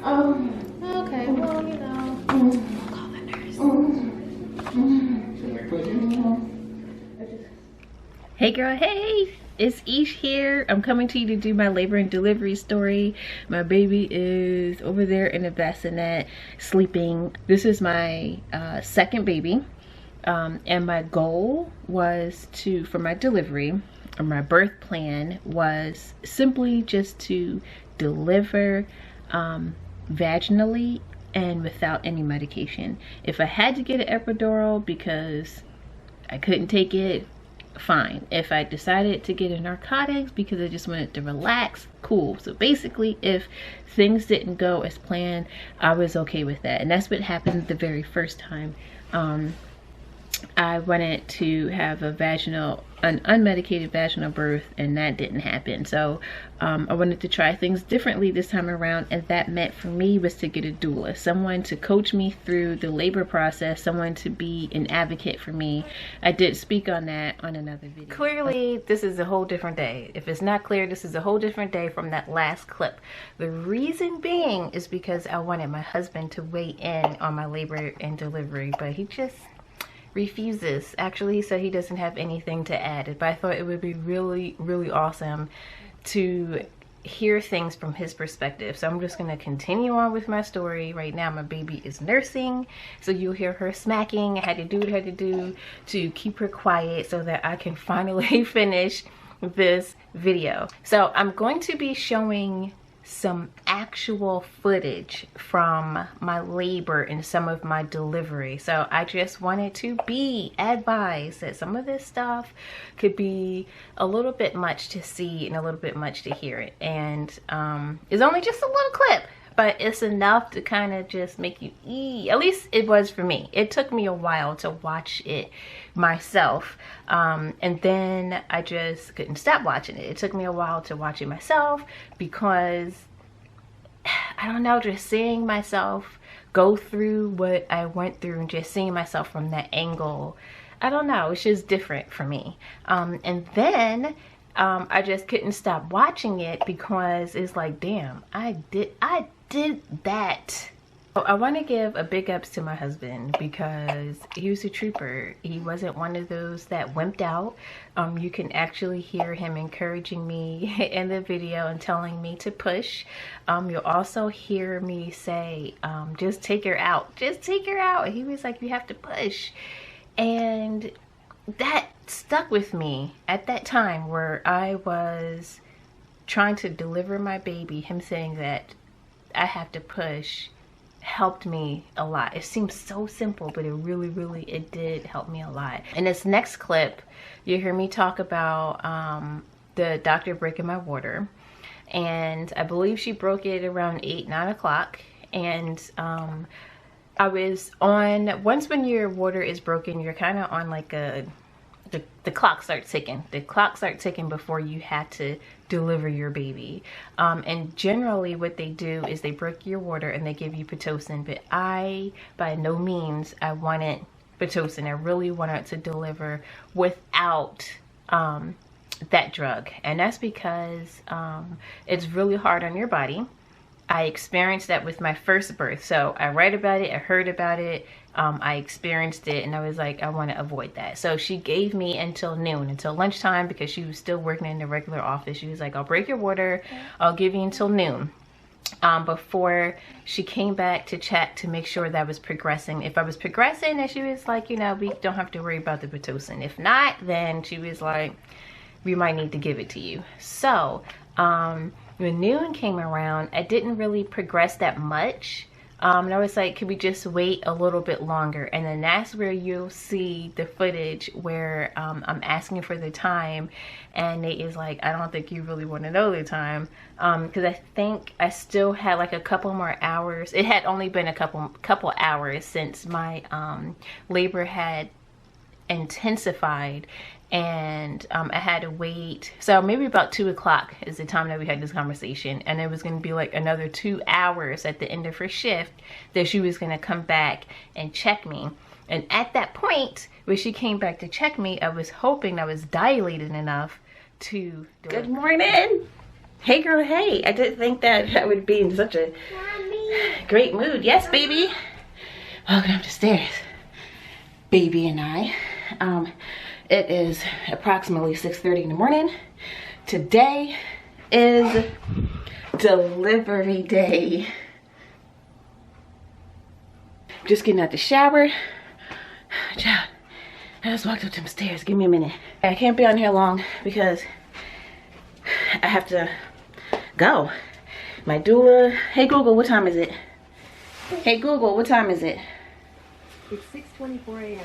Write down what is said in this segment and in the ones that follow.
Oh, okay, well, you know, call the nurse. Hey girl, hey! It's Ish here. I'm coming to you to do my labor and delivery story. My baby is over there in the bassinet sleeping. This is my second baby. And my goal was for my delivery, or my birth plan was simply just to deliver vaginally and without any medication. If I had to get an epidural because I couldn't take it, fine. If I decided to get a narcotics because I just wanted to relax, cool. So basically, if things didn't go as planned, I was okay with that. And that's what happened the very first time. I wanted to have an unmedicated vaginal birth, and that didn't happen. So I wanted to try things differently this time around, and that meant for me was to get a doula, someone to coach me through the labor process, someone to be an advocate for me. I did speak on that on another video. Clearly, this is a whole different day. If it's not clear, this is a whole different day from that last clip. The reason being is because I wanted my husband to weigh in on my labor and delivery, but he just refuses. Actually, he said he doesn't have anything to add, but I thought it would be really, really awesome to hear things from his perspective. So I'm just going to continue on with my story. Right now my baby is nursing, so you'll hear her smacking. I had to do what I had to do to keep her quiet so that I can finally finish this video. So I'm going to be showing some actual footage from my labor and some of my delivery. So I just wanted to be advised that some of this stuff could be a little bit much to see and a little bit much to hear it. And it's only just a little clip, but it's enough to kind of just make you at least it was for me. It took me a while to watch it myself, and then I just couldn't stop watching it. It took me a while to watch it myself because I don't know, just seeing myself go through what I went through and just seeing myself from that angle, I don't know, it's just different for me. And then I just couldn't stop watching it because it's like, damn, I did that. I want to give a big ups to my husband because he was a trooper. He wasn't one of those that wimped out. You can actually hear him encouraging me in the video and telling me to push. You'll also hear me say, just take her out. Just take her out. And he was like, you have to push. And that stuck with me at that time where I was trying to deliver my baby. Him saying that I have to push helped me a lot. It seems so simple, but it really it did help me a lot. In this next clip, you hear me talk about the doctor breaking my water, and I believe she broke it around 8-9 o'clock. And I was on, once when your water is broken, you're kind of on like the clock starts ticking. The clock starts ticking before you have to deliver your baby. And generally what they do is they break your water and they give you Pitocin, but by no means I wanted Pitocin. I really wanted to deliver without that drug. And that's because it's really hard on your body. I experienced that with my first birth. So I read about it, I heard about it, I experienced it, and I was like, I want to avoid that. So she gave me until noon, until lunchtime, because she was still working in the regular office. She was like, I'll break your water, I'll give you until noon. Before she came back to check to make sure that I was progressing. If I was progressing, then she was like, you know, we don't have to worry about the Pitocin. If not, then she was like, we might need to give it to you. So when noon came around, I didn't really progress that much. And I was like, could we just wait a little bit longer? And then that's where you'll see the footage where I'm asking for the time, and Nate is like, I don't think you really want to know the time, because I think I still had like a couple more hours. It had only been a couple hours since my labor had intensified, and I had to wait. So maybe about 2 o'clock is the time that we had this conversation, and it was going to be like another 2 hours at the end of her shift that she was going to come back and check me. And at that point when she came back to check me, I was hoping I was dilated enough to Good morning. Hey girl, hey. I didn't think that I would be in such a great mood. Yes, baby. Welcome up the stairs. Baby and I. It is approximately 6:30 in the morning. Today is delivery day. Just getting out the shower. Child, I just walked up them stairs. Give me a minute. I can't be on here long because I have to go. My doula. Hey Google, what time is it? Hey Google, what time is it? It's 6:24 a.m.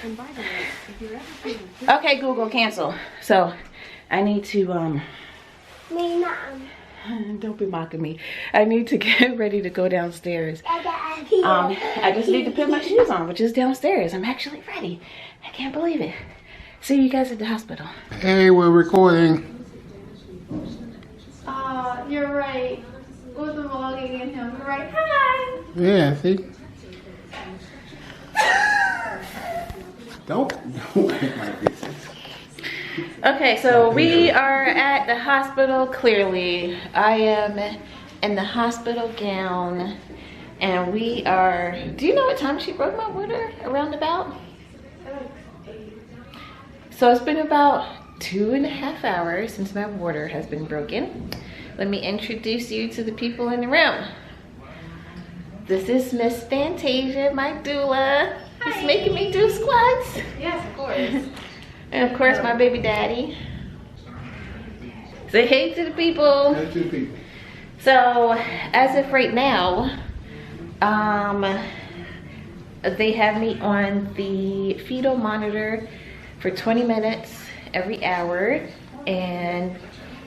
And by the way, if you're ever feeling Okay, Google, cancel. So I need to don't be mocking me. I need to get ready to go downstairs. I just need to put my shoes on, which is downstairs. I'm actually ready. I can't believe it. See you guys at the hospital. Hey, we're recording. You're right. With the vlogging and him. You're right. Hi. Yeah, see? Don't act like this. Okay, so we are at the hospital. Clearly, I am in the hospital gown, and we are. Do you know what time she broke my water? Around about? So it's been about 2.5 hours since my water has been broken. Let me introduce you to the people in the room. This is Miss Fantasia, my doula. She's making me do squats. Yes, of course. And of course, my baby daddy. Say hey to the people. Hey to the people. So, as of right now, they have me on the fetal monitor for 20 minutes every hour, and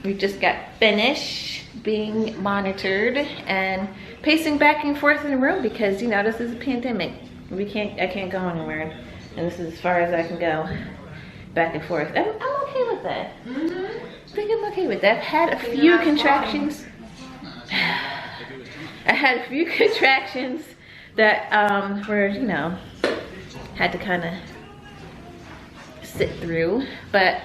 we just got finished being monitored and pacing back and forth in the room because, you know, this is a pandemic. I can't go anywhere, and this is as far as I can go, back and forth. I'm okay with that. I think I'm okay with that. I've had a few contractions. I had a few contractions that were, you know, had to kind of sit through, but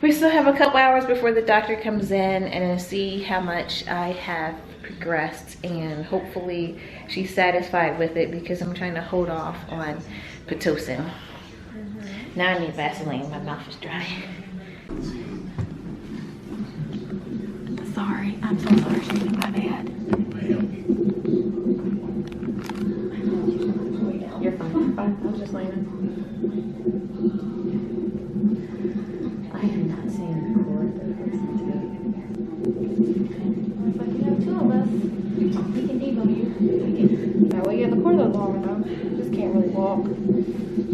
we still have a couple hours before the doctor comes in and see how much I have progressed, and hopefully she's satisfied with it because I'm trying to hold off on Pitocin. Now I need Vaseline, my mouth is dry. Sorry. I'm so sorry. She was my bad. You're fine. I was just laying. I have not seen the cord. But you have two of us. We can devo you. That way you have the cord that's long enough. You just can't really walk.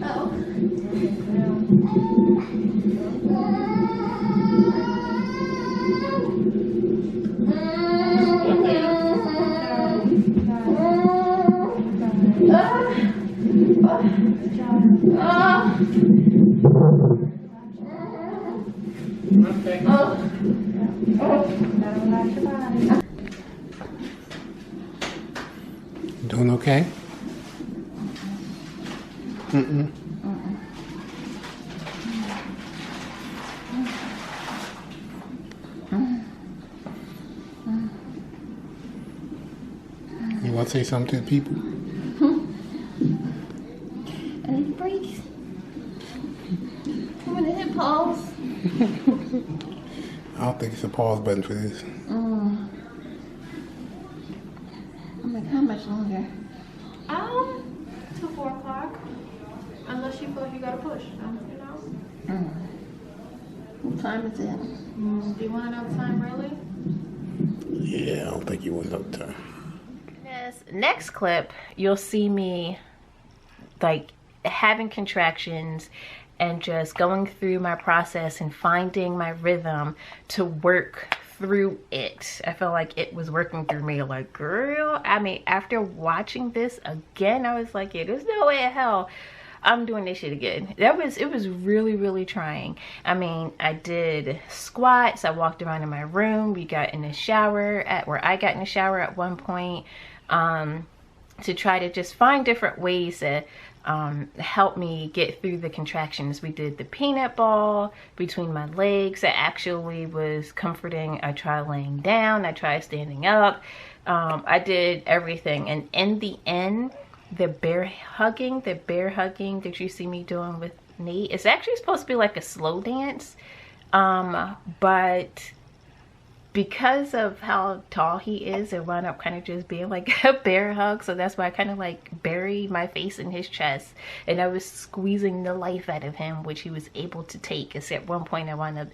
Oh. Doing okay? Mm-mm. You want to say something to the people? I need to breathe. I'm gonna hit pause. I don't think it's a pause button for this. I'm like, how much longer? Till 4 o'clock. Unless you feel like you gotta push, you know? What time is it? Do you want to know the time really? Yeah, I don't think you want no time. This next clip, you'll see me like having contractions and just going through my process and finding my rhythm to work through it. I felt like it was working through me. Like, girl, I mean, after watching this again, I was like, yeah, there's no way in hell I'm doing this shit again. It was really, really trying. I mean, I did squats, I walked around in my room, we got in the shower where I got in the shower at one point. to try to just find different ways to help me get through the contractions. We did the peanut ball between my legs. That actually was comforting. I tried laying down. I tried standing up. I did everything. And in the end, the bear hugging that you see me doing with Nate, it's actually supposed to be like a slow dance. But because of how tall he is, it wound up kind of just being like a bear hug. So that's why I kind of like buried my face in his chest, and I was squeezing the life out of him, which he was able to take. Because at one point I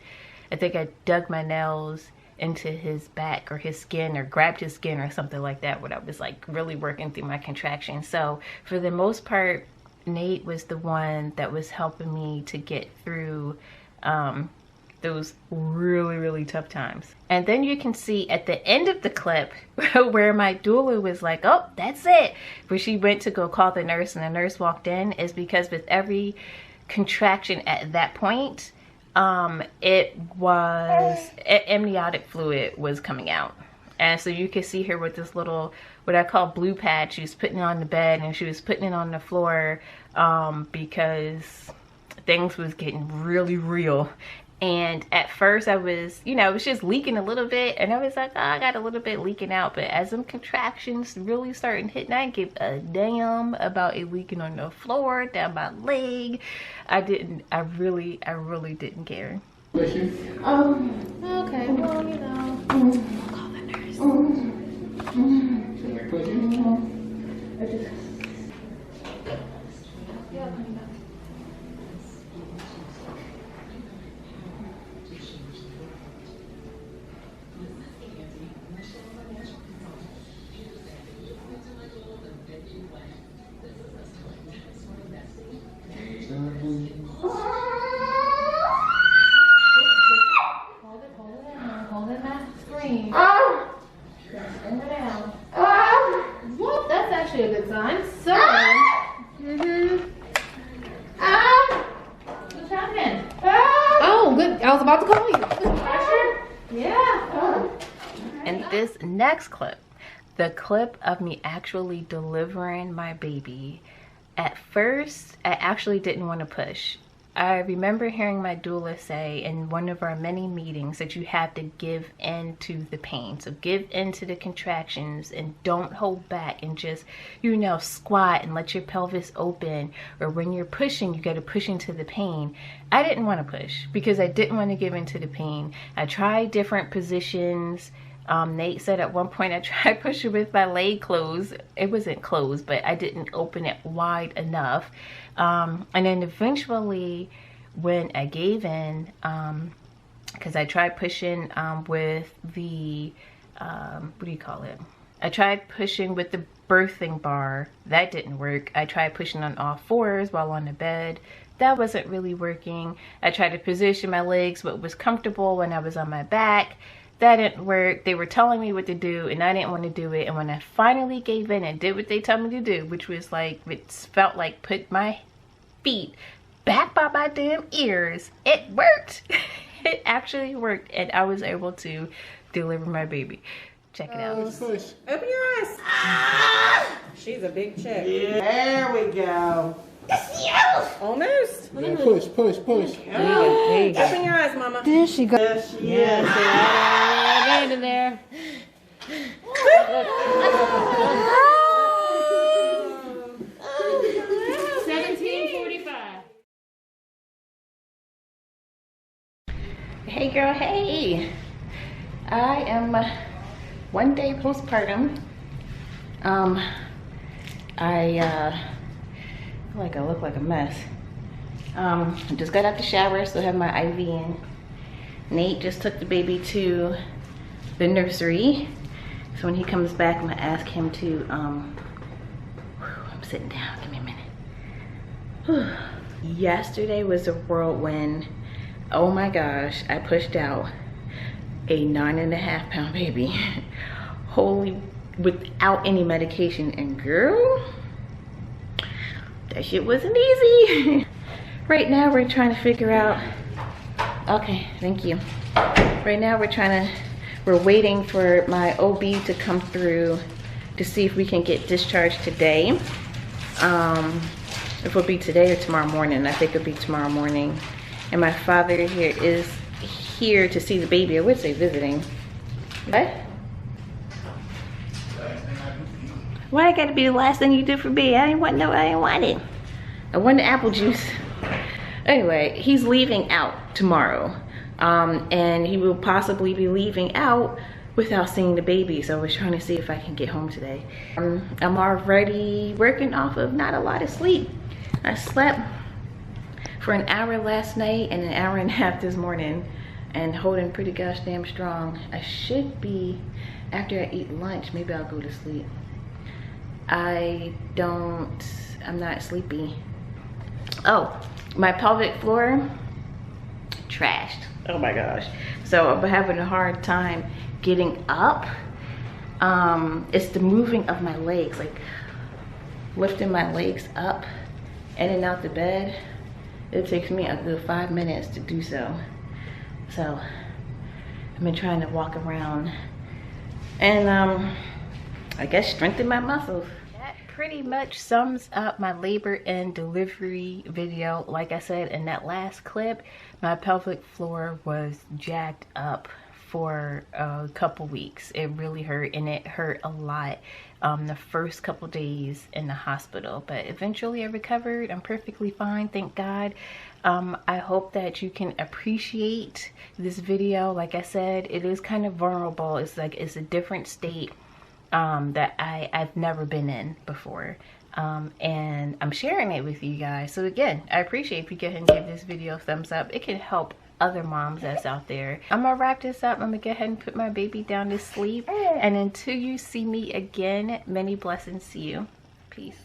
think I dug my nails into his back or his skin, or grabbed his skin or something like that, when I was like really working through my contractions. So for the most part, Nate was the one that was helping me to get through those really tough times. And then you can see at the end of the clip where my doula was like, oh, that's it, where she went to go call the nurse and the nurse walked in, is because with every contraction at that point, it was amniotic fluid was coming out. And so you can see her with this little, what I call blue pad. She was putting it on the bed and she was putting it on the floor because things was getting really real. And at first I was, you know, it was just leaking a little bit, and I was like, oh, I got a little bit leaking out. But as them contractions really starting hitting, I didn't give a damn about it leaking on the floor, down my leg. I really didn't care. Okay, well, you know, I'll call the nurse. Yeah, honey, hold it, not scream. Bring her down. Whoop, that's actually a good sign. So, what's happening? Oh, good. I was about to call you. Good pressure? Yeah. And this next clip, the clip of me actually delivering my baby, at first I actually didn't want to push. I remember hearing my doula say in one of our many meetings that you have to give in to the pain. So give in to the contractions and don't hold back, and just, you know, squat and let your pelvis open. Or when you're pushing, you got to push into the pain. I didn't want to push because I didn't want to give in to the pain. I tried different positions. Nate said at one point I tried pushing with my leg closed. It wasn't closed, but I didn't open it wide enough. And then eventually when I gave in, because I tried pushing with the, what do you call it? I tried pushing with the birthing bar. That didn't work. I tried pushing on all fours while on the bed. That wasn't really working. I tried to position my legs what was comfortable when I was on my back. That didn't work. They were telling me what to do and I didn't want to do it. And when I finally gave in and did what they told me to do, which was like, it felt like put my feet back by my damn ears, it worked. It actually worked, and I was able to deliver my baby. Check it out. Open your eyes. Ah! She's a big chick. Yeah. There we go. Almost. Yeah, push. There you go. Open your eyes, Mama. There she goes. There she is. Right in there. 17:45. Hey girl, hey. I am 1 day postpartum. I feel like I look like a mess. I just got out the shower, so I have my IV in. Nate just took the baby to the nursery. So when he comes back, I'm gonna ask him to, I'm sitting down, give me a minute. Yesterday was a whirlwind. Oh my gosh, I pushed out a 9.5 pound baby. Holy, without any medication, and girl, that shit wasn't easy. Right now we're trying to figure out, okay, thank you. Right now we're waiting for my OB to come through to see if we can get discharged today. If it'll be today or tomorrow morning. I think it'll be tomorrow morning. And my father here is here to see the baby. I would say visiting. What? Why I gotta be the last thing you do for me? I didn't want it. I want the apple juice. Anyway, he's leaving out tomorrow. And he will possibly be leaving out without seeing the baby. So I was trying to see if I can get home today. I'm already working off of not a lot of sleep. I slept for an hour last night and an hour and a half this morning and holding pretty gosh damn strong. I should be, after I eat lunch, maybe I'll go to sleep. I'm not sleepy. Oh, my pelvic floor, trashed. Oh my gosh. So I'm having a hard time getting up. It's the moving of my legs, like lifting my legs up in and out the bed. It takes me a good 5 minutes to do so. So I've been trying to walk around and I guess strengthen my muscles. That pretty much sums up my labor and delivery video. Like I said in that last clip, my pelvic floor was jacked up for a couple weeks. It really hurt, and it hurt a lot the first couple days in the hospital, but eventually I recovered. I'm perfectly fine, thank God. I hope that you can appreciate this video. Like I said, it is kind of vulnerable. It's like it's a different state that I've never been in before, and I'm sharing it with you guys. So again, I appreciate if you go ahead and give this video a thumbs up. It can help other moms that's out there. I'm gonna wrap this up. I'm gonna go ahead and put my baby down to sleep, and until you see me again, many blessings to you. Peace.